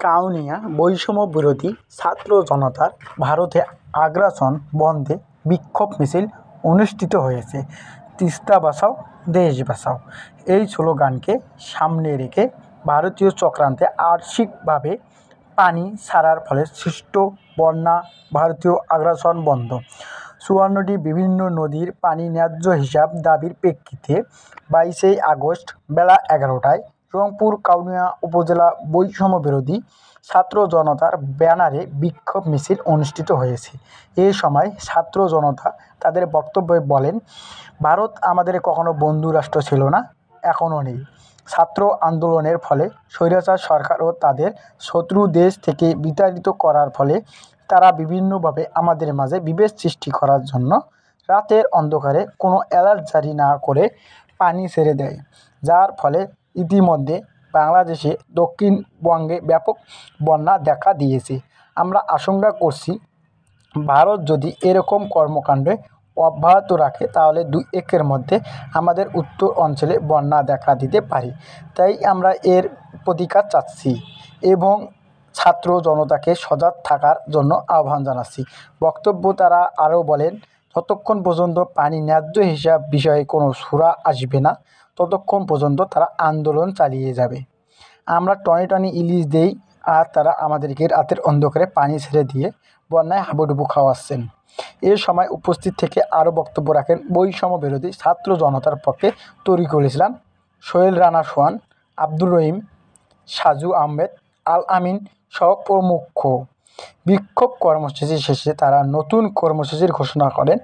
কাউনিয়া বৈষম্য বিরোধী ছাত্র জনতার ভারতে আগ্রাসন বন্ধে বিক্ষোভ মিছিল অনুষ্ঠিত হয়েছে। তিস্তা বাঁচাও, দেশ বাঁচাও এই স্লোগানকে সামনে রেখে ভারতীয় চক্রান্তে আংশিকভাবে পানি ছাড়ার ফলে সৃষ্ট বন্যা, ভারতীয় আগ্রাসন বন্ধ, ৫৪টি বিভিন্ন নদীর পানি ন্যায্য হিসাব দাবির প্রেক্ষিতে ২২শে আগস্ট বেলা ১১টায় রংপুর কাউনিয়া উপজেলা বৈষম্য বিরোধী ছাত্র জনতার ব্যানারে বিক্ষোভ মিছিল অনুষ্ঠিত হয়েছে। এ সময় ছাত্র জনতা তাদের বক্তব্যে বলেন, ভারত আমাদের কখনো বন্ধু রাষ্ট্র ছিল না, এখনও নেই। ছাত্র আন্দোলনের ফলে স্বৈরাচার সরকার ও তাদের শত্রু দেশ থেকে বিতাড়িত করার ফলে তারা বিভিন্নভাবে আমাদের মাঝে বিভেদ সৃষ্টি করার জন্য রাতের অন্ধকারে কোনো অ্যালার্ট জারি না করে পানি ছেড়ে দেয়, যার ফলে ইতিমধ্যে বাংলাদেশে দক্ষিণবঙ্গে ব্যাপক বন্যা দেখা দিয়েছে। আমরা আশঙ্কা করছি, ভারত যদি এরকম কর্মকাণ্ডে অব্যাহত রাখে তাহলে ২-১-এর মধ্যে আমাদের উত্তর অঞ্চলে বন্যা দেখা দিতে পারে। তাই আমরা এর প্রতিকার চাচ্ছি এবং ছাত্র জনতাকে সজাগ থাকার জন্য আহ্বান জানাচ্ছি। বক্তব্য তারা আরও বলেন, যতক্ষণ পর্যন্ত পানি ন্যায্য হিসাব বিষয়ে কোনো সুরা আসবে না, ততক্ষণ পর্যন্ত তারা আন্দোলন চালিয়ে যাবে। আমরা টনে টনে ইলিশ দেই আর তারা আমাদেরকে রাতের অন্ধকারে পানি ছেড়ে দিয়ে বন্যায় হাবুডুবু খাওয়াচ্ছেন। এ সময় উপস্থিত থেকে আরও বক্তব্য রাখেন বৈষম্য বিরোধী ছাত্র জনতার পক্ষে তরিকুল ইসলাম, সোহেল রানা সোহান, আব্দুর রহিম, সাজু আহমেদ, আল আমিন সহ প্রমুখ। বিক্ষোভ কর্মসূচি শেষে তারা নতুন কর্মসূচির ঘোষণা করেন।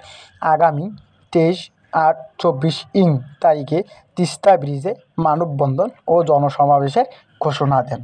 আগামী ২৩-৮-২৪ তারিখে তিস্তা ব্রিজে মানববন্ধন ও জনসমাবেশের ঘোষণা দেন।